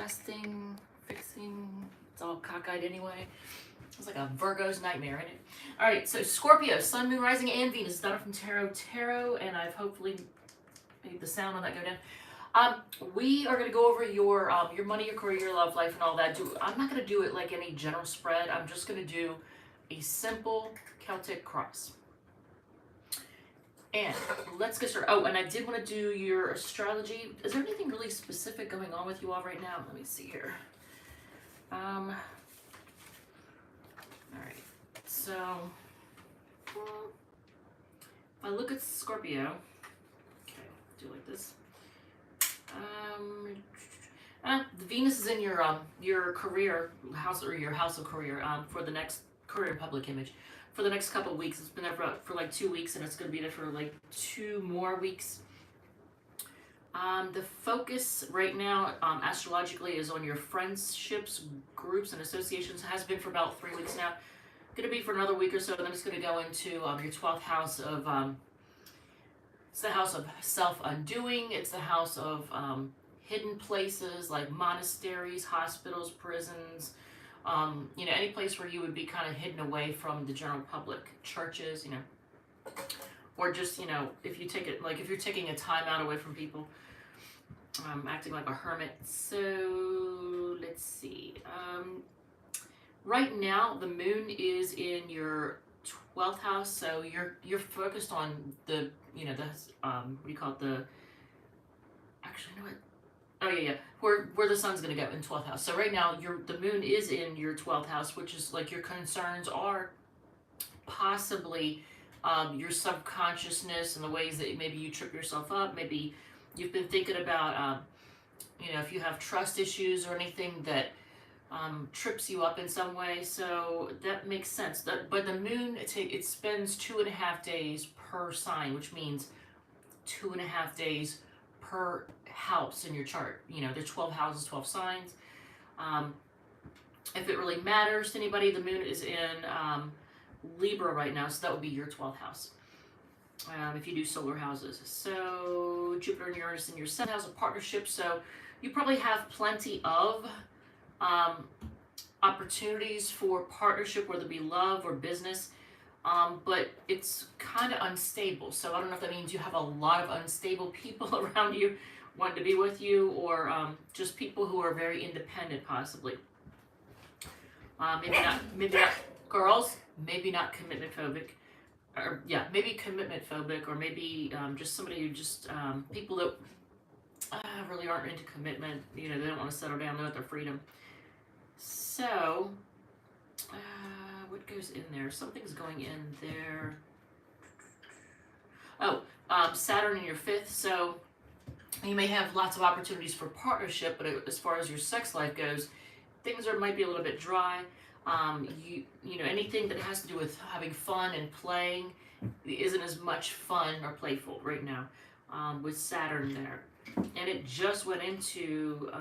adjusting, fixing. It's all cockeyed anyway. It's like a Virgo's nightmare, isn't it? All right, so Scorpio, Sun, Moon, Rising, and Venus. Donna from Tarot, and I've hopefully made the sound on that go down. We are going to go over your money, your career, your love life, and all that. I'm not going to do it like any general spread. I'm just going to do a simple Celtic cross. And let's get started. Oh, and I did want to do your astrology. Is there anything really specific going on with you all right now? Let me see here. All right. So, if I look at Scorpio, okay, do like this. The Venus is in your career house, or your house of career, for the next career public image. For the next couple of weeks. It's been there for like 2 weeks, and it's going to be there for like 2 more weeks. The focus right now, astrologically, is on your friendships, groups, and associations. It has been for about 3 weeks now. Going to be for another week or so. Then it's going to go into your 12th house of, it's the house of self-undoing. It's the house of hidden places like monasteries, hospitals, prisons, any place where you would be kind of hidden away from the general public, churches, or just, if you take it, like if you're taking a time out away from people, acting like a hermit. So let's see. Right now, the moon is in your 12th house, so you're focused on the, what do you call it, actually, you know what? Oh, yeah. Where the sun's going to go in 12th house. So right now, the moon is in your 12th house, which is like your concerns are possibly your subconsciousness and the ways that maybe you trip yourself up. Maybe you've been thinking about, if you have trust issues or anything that trips you up in some way. So that makes sense. But the moon, it spends 2.5 days per sign, which means 2.5 days per house in your chart. There's 12 houses, 12 signs. If it really matters to anybody, the moon is in Libra right now, so that would be your 12th house. If you do solar houses. So Jupiter and Uranus in your 7th house of partnerships, so you probably have plenty of opportunities for partnership, whether it be love or business. But it's kind of unstable. So I don't know if that means you have a lot of unstable people around you wanting to be with you, or just people who are very independent, possibly. Maybe not girls, maybe not commitment phobic, or maybe commitment phobic, or maybe just somebody who just, people that really aren't into commitment, they don't want to settle down, they want their freedom. So, what goes in there? Something's going in there. Oh, Saturn in your 5th. So you may have lots of opportunities for partnership, but as far as your sex life goes, things might be a little bit dry. Anything that has to do with having fun and playing isn't as much fun or playful right now with Saturn there. And it just went into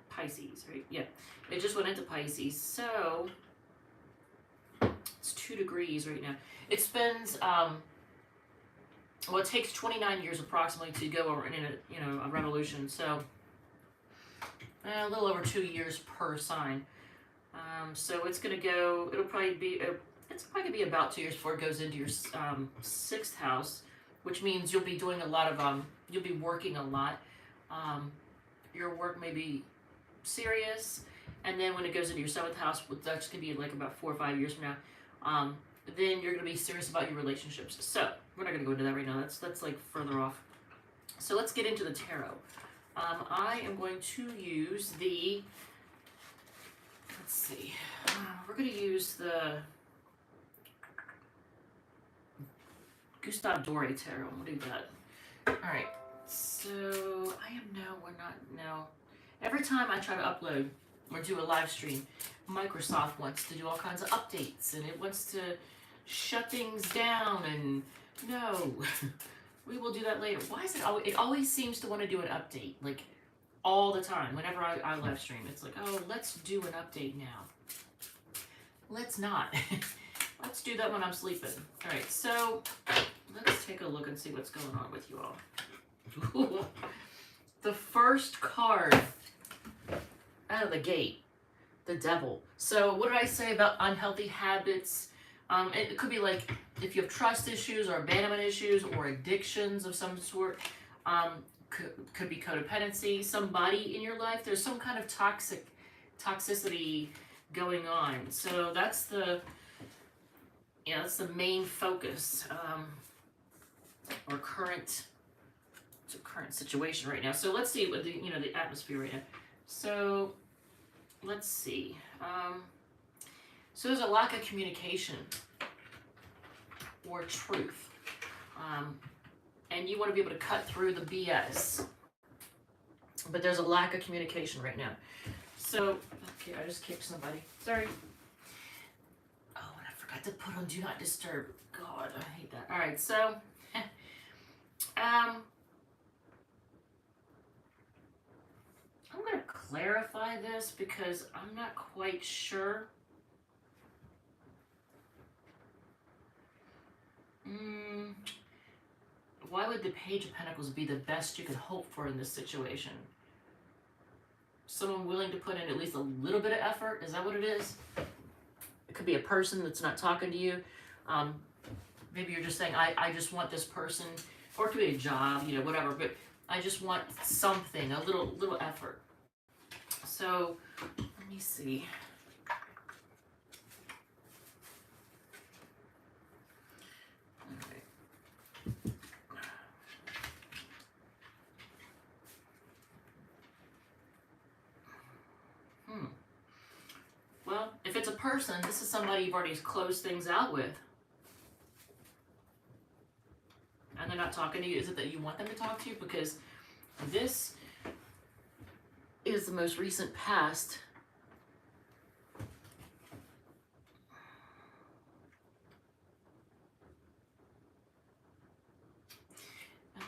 Pisces, right? Yeah, it just went into Pisces. So it's 2 degrees right now. It spends, it takes 29 years approximately to go over in a revolution. So a little over 2 years per sign. So it's going to go, it's probably going to be about 2 years before it goes into your 6th house, which means you'll be doing a lot of, you'll be working a lot. Your work may be serious, and then when it goes into your 7th house, that's going to be like about 4 or 5 years from now, then you're going to be serious about your relationships. So we're not going to go into that right now. That's like further off. So let's get into the tarot. I am going to use let's see, we're going to use the Gustave Doré tarot. We'll do that. All right. So every time I try to upload or do a live stream, Microsoft wants to do all kinds of updates, and it wants to shut things down, and no, we will do that later. Why is it always seems to want to do an update, like all the time. Whenever I live stream, it's like, oh, let's do an update now. Let's not. Let's do that when I'm sleeping. All right, so let's take a look and see what's going on with you all. The first first card out of the gate, the Devil. So what did I say about unhealthy habits? It could be like if you have trust issues or abandonment issues or addictions of some sort. Could be codependency. Somebody in your life, there's some kind of toxicity going on. So that's that's the main focus, or current situation right now. So let's see what the atmosphere right now. So let's see. So there's a lack of communication or truth, and you want to be able to cut through the BS, but there's a lack of communication right now. So okay, I just kicked somebody. Sorry. Oh, and I forgot to put on Do Not Disturb. God, I hate that. All right, so I'm going to clarify this because I'm not quite sure. Why would the Page of Pentacles be the best you could hope for in this situation? Someone willing to put in at least a little bit of effort? Is that what it is? It could be a person that's not talking to you. Maybe you're just saying, I just want this person, or it could be a job, whatever, but I just want something, a little effort. So, let me see. Well, if it's a person, this is somebody you've already closed things out with. And they're not talking to you. Is it that you want them to talk to you? Because this is the most recent past.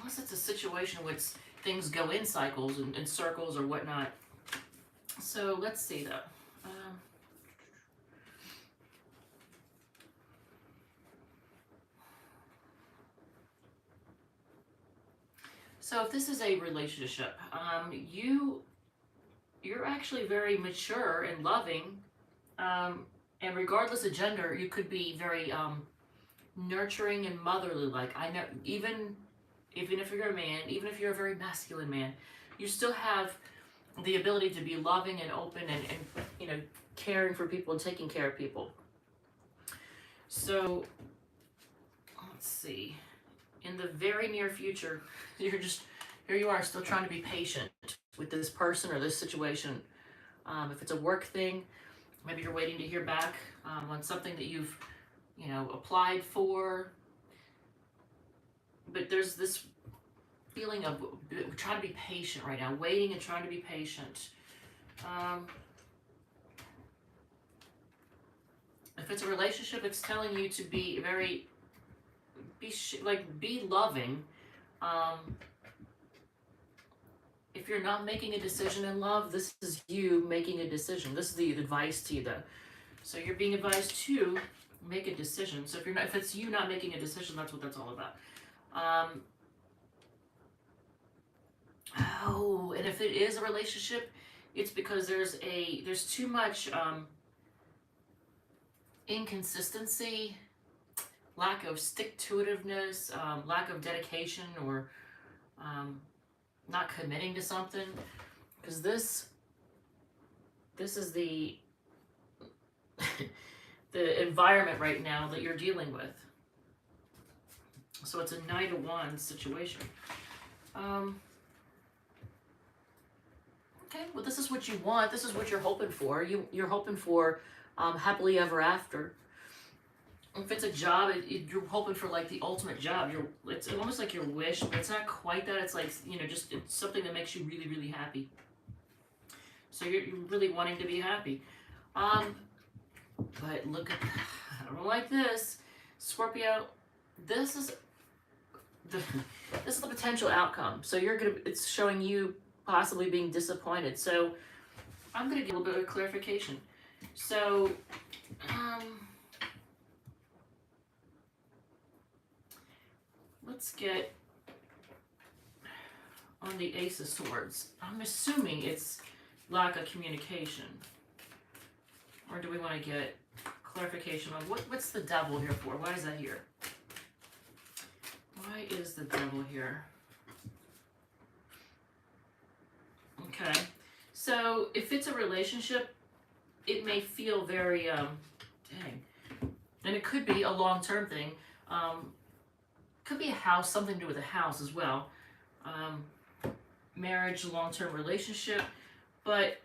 Unless it's a situation in which things go in cycles and circles or whatnot. So let's see though. So if this is a relationship, you're actually very mature and loving, and regardless of gender, you could be very nurturing and motherly. Like, I know, even if you're a man, even if you're a very masculine man, you still have the ability to be loving and open and caring for people and taking care of people. So let's see. In the very near future, here you are still trying to be patient with this person or this situation. If it's a work thing, maybe you're waiting to hear back on something that you've applied for. But there's this feeling of trying to be patient right now, waiting and trying to be patient. If it's a relationship, it's telling you to be be loving. If you're not making a decision in love, this is you making a decision. This is the advice to you though. So you're being advised to make a decision. So if it's you not making a decision, that's what that's all about. And if it is a relationship, it's because there's too much inconsistency, lack of stick-to-itiveness, lack of dedication, or not committing to something. Because this is the the environment right now that you're dealing with. So it's a Knight of Wands situation. Okay, well, this is what you want. This is what you're hoping for. You're hoping for happily ever after. If it's a job, you're hoping for like the ultimate job. It's almost like your wish, but it's not quite that. It's like just it's something that makes you really, really happy. So you're really wanting to be happy. But look at, I don't like this, Scorpio. This is the potential outcome. So it's showing you possibly being disappointed. So I'm gonna give a little bit of clarification. So let's get on the Ace of Swords? I'm assuming it's lack of communication. Or do we want to get clarification on what's the Devil here for? Why is that here? Why is the Devil here? Okay. So if it's a relationship, it may feel very, dang. And it could be a long-term thing. Could be a house, something to do with a house as well. Marriage, long-term relationship. But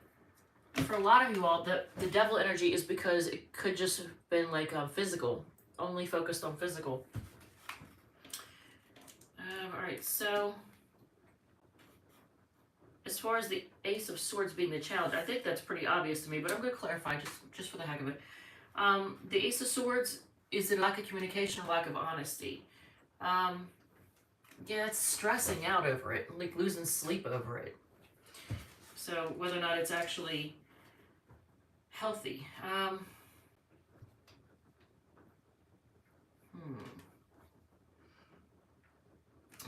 for a lot of you all, the Devil energy is because it could just have been like physical, only focused on physical. All right, so as far as the Ace of Swords being the challenge, I think that's pretty obvious to me, but I'm going to clarify just for the heck of it. The Ace of Swords is a lack of communication or lack of honesty. Yeah, it's stressing out over it, like losing sleep over it. So whether or not it's actually healthy.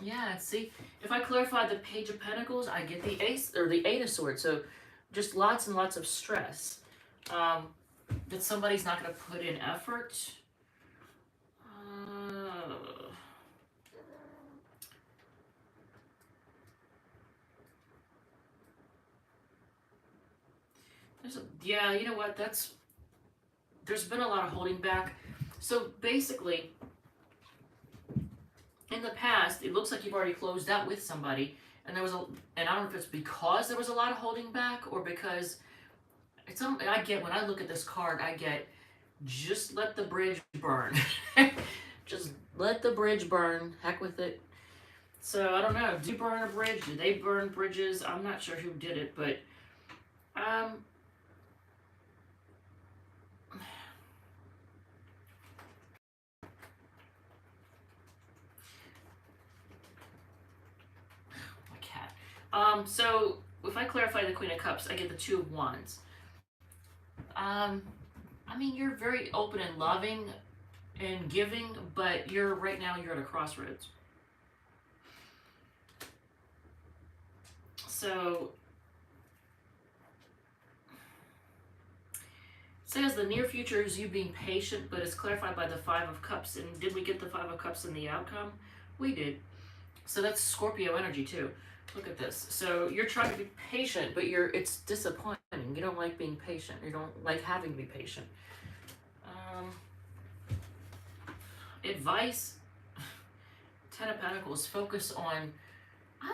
Yeah, see, if I clarify the Page of Pentacles, I get the Ace or the Eight of Swords. So just lots and lots of stress. That somebody's not going to put in effort. Yeah, you know what? There's been a lot of holding back. So basically, in the past, it looks like you've already closed out with somebody, and I don't know if it's because there was a lot of holding back or because I get, when I look at this card, I get, just let the bridge burn. Just let the bridge burn. Heck with it. So I don't know. Do you burn a bridge? Do they burn bridges? I'm not sure who did it, but my cat. So if I clarify the Queen of Cups, I get the Two of Wands. I mean, you're very open and loving and giving, but right now you're at a crossroads. So it says the near future is you being patient, but it's clarified by the Five of Cups. And did we get the Five of Cups in the outcome? We did. So that's Scorpio energy too. Look at this. So you're trying to be patient, but it's disappointing. You don't like being patient. You don't like having to be patient. Advice, Ten of Pentacles, focus on, I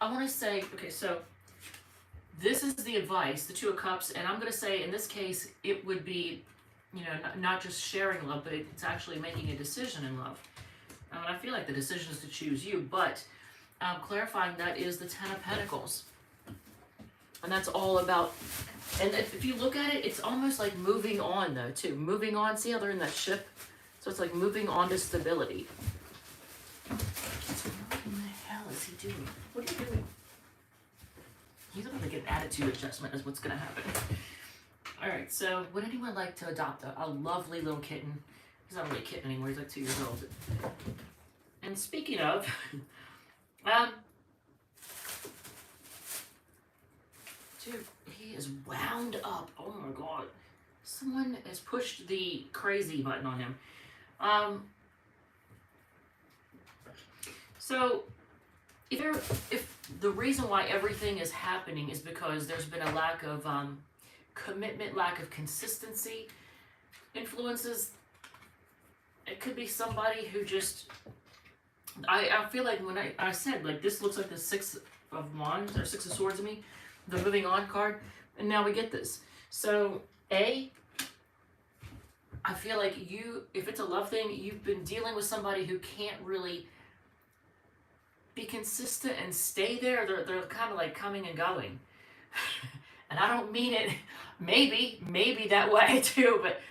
want to say, okay, so this is the advice, the Two of Cups, and I'm going to say in this case, it would be, not just sharing love, but it's actually making a decision in love. And I feel like the decision is to choose you, but clarifying that is the Ten of Pentacles. And that's all about, and if you look at it, it's almost like moving on though, too. Moving on, see how they're in that ship? So it's like moving on to stability. What in the hell is he doing? What are you doing? He's going to get an attitude adjustment is what's going to happen. All right, so would anyone like to adopt a lovely little kitten? He's not really a kitten anymore. He's like 2 years old. And speaking of, dude, he is wound up. Oh my God. Someone has pushed the crazy button on him. So if the reason why everything is happening is because there's been a lack of commitment, lack of consistency, influences, it could be somebody who just, I feel like when I said, like, this looks like the Six of Wands, or Six of Swords to me, the moving on card, and now we get this. So, I feel like if it's a love thing, you've been dealing with somebody who can't really be consistent and stay there. They're kind of like coming and going. And I don't mean it maybe that way too, but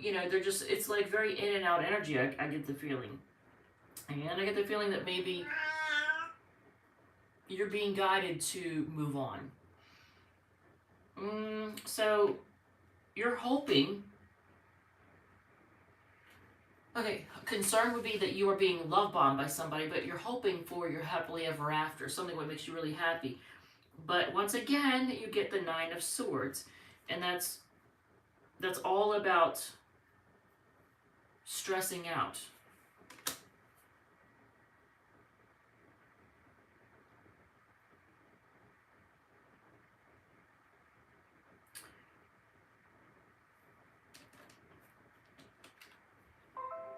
they're just, it's like very in and out energy, I get the feeling. And I get the feeling that maybe you're being guided to move on. So you're hoping, Okay, concern would be that you are being love bombed by somebody, but you're hoping for your happily ever after, something that makes you really happy. But once again, you get the Nine of Swords, and that's all about stressing out.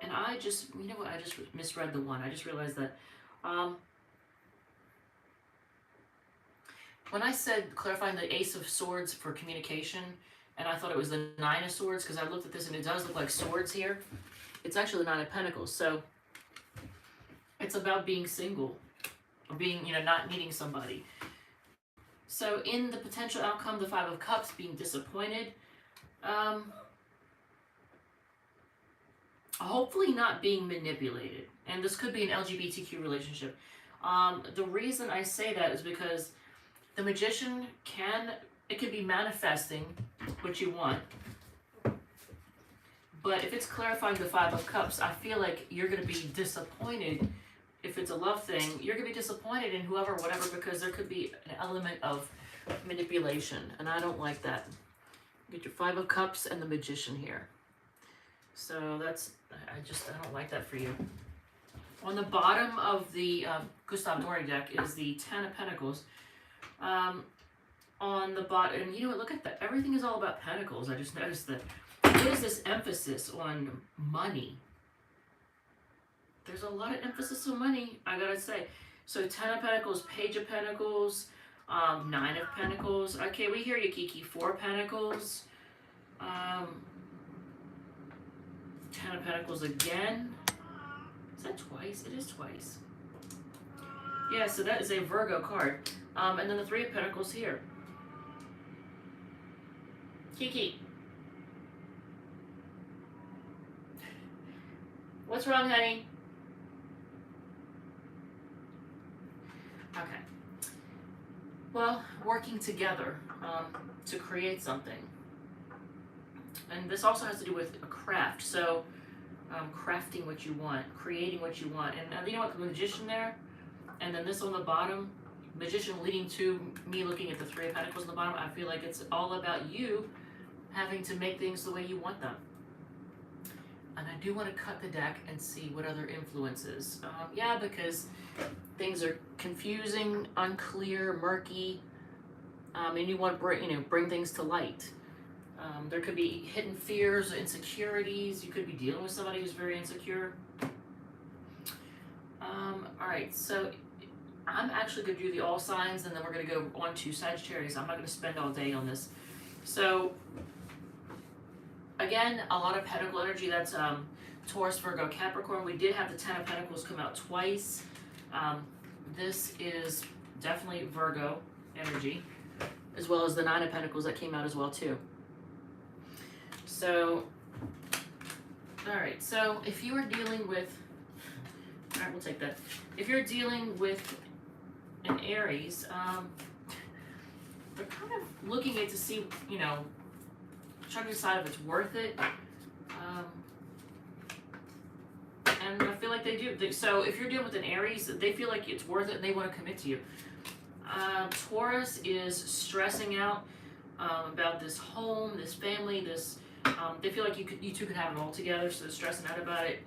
And I just, you know what, I just misread the one. I just realized that when I said clarifying the Ace of Swords for communication, and I thought it was the Nine of Swords because I looked at this and it does look like swords here. It's actually the Nine of Pentacles. So it's about being single, or being, not needing somebody. So in the potential outcome, the Five of Cups, being disappointed, hopefully not being manipulated. And this could be an LGBTQ relationship. The reason I say that is because the Magician it could be manifesting what you want. But if it's clarifying the Five of Cups, I feel like you're going to be disappointed. If it's a love thing, you're going to be disappointed in whoever, whatever, because there could be an element of manipulation. And I don't like that. Get your Five of Cups and the Magician here. So I don't like that for you. On the bottom of the Gustav Nori deck is the Ten of Pentacles. On the bottom, and you know what, look at that. Everything is all about pentacles. I just noticed that there's this emphasis on money. There's a lot of emphasis on money, I gotta say. So Ten of Pentacles, Page of Pentacles, Nine of Pentacles. Okay, we hear you, Kiki. Four of Pentacles. Ten of Pentacles again. Is that twice? It is twice. Yeah, so that is a Virgo card. And then the Three of Pentacles here. Kiki. What's wrong, honey? Okay. Well, working together to create something. And this also has to do with a craft. So, crafting what you want, creating what you want. And you know what, the Magician there, and then this on the bottom, Magician leading to me looking at the Three of Pentacles on the bottom. I feel like it's all about you having to make things the way you want them. And I do want to cut the deck and see what other influences. Yeah, because things are confusing, unclear, murky, and you want to bring things to light. There could be hidden fears, insecurities. You could be dealing with somebody who's very insecure. All right, so I'm actually going to do the all signs, and then we're going to go on to Sagittarius. I'm not going to spend all day on this. So, again, a lot of pentacle energy. That's Taurus, Virgo, Capricorn. We did have the Ten of Pentacles come out twice. This is definitely Virgo energy, as well as the Nine of Pentacles that came out as well, too. So, all right. So, if you are dealing with, all right, we'll take that. If you're dealing with an Aries, they're kind of looking at to see, trying to decide if it's worth it. And I feel like they do. So if you're dealing with an Aries, they feel like it's worth it and they want to commit to you. Taurus is stressing out about this home, this family, this. They feel like you two could have it all together, so they're stressing out about it.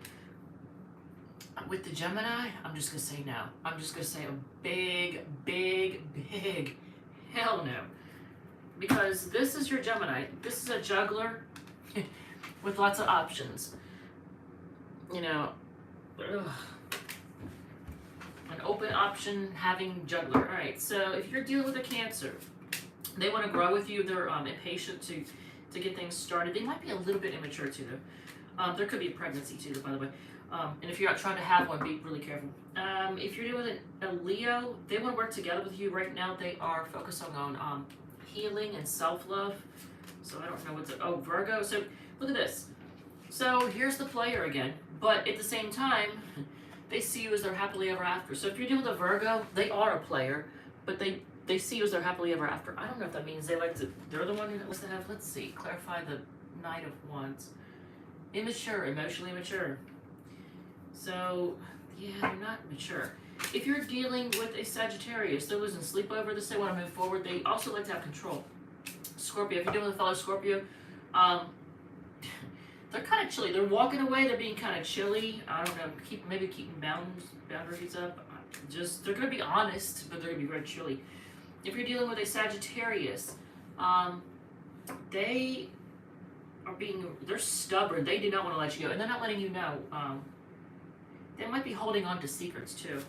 With the Gemini, I'm just gonna say no. I'm just gonna say a big, big, big hell no. Because this is your Gemini. This is a juggler with lots of options. An open option having juggler. All right, so if you're dealing with a Cancer, they want to grow with you. They're impatient to get things started. They might be a little bit immature too, though. There could be a pregnancy too, by the way. And if you're not trying to have one, be really careful. If you're dealing with a Leo, they want to work together with you. Right now, they are focusing on healing and self-love. So I don't know what's Virgo. So look at this. So here's the player again, but at the same time, they see you as their happily ever after. So if you're dealing with a Virgo, they are a player, but they see you as their happily ever after. I don't know if that means they're the one who wants to have. Let's see. Clarify the Knight of Wands. Immature, emotionally immature. So, yeah, they're not mature. If you're dealing with a Sagittarius, they're losing sleep over this, they want to move forward. They also like to have control. Scorpio, if you're dealing with a fellow Scorpio, um, they're kind of chilly. They're walking away. They're being kind of chilly. I don't know. Maybe keeping boundaries up. Just they're gonna be honest, but they're gonna be very chilly. If you're dealing with a Sagittarius, they are they're stubborn. They do not want to let you go, and they're not letting you know. They might be holding on to secrets too.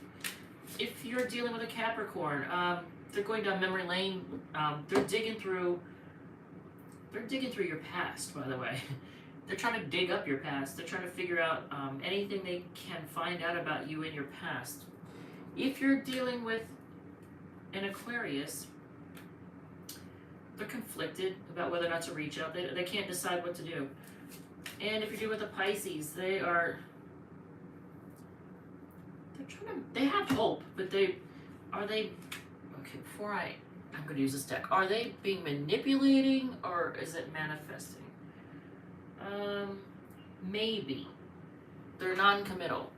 If you're dealing with a Capricorn, they're going down memory lane. They're digging through your past, by the way. They're trying to dig up your past. They're trying to figure out anything they can find out about you in your past. If you're dealing with an Aquarius, they're conflicted about whether or not to reach out. They can't decide what to do. And if you're dealing with a Pisces, they have hope, but okay, I'm going to use this deck. Are they being manipulating or is it manifesting? Maybe. They're non-committal.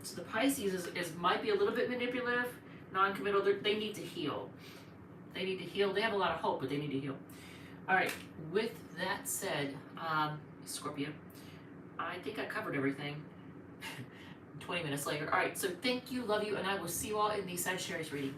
So the Pisces might be a little bit manipulative, non-committal. They need to heal. They need to heal. They have a lot of hope, but they need to heal. All right. With that said, Scorpio, I think I covered everything. 20 minutes later. All right. So thank you, love you, and I will see you all in the Sagittarius reading.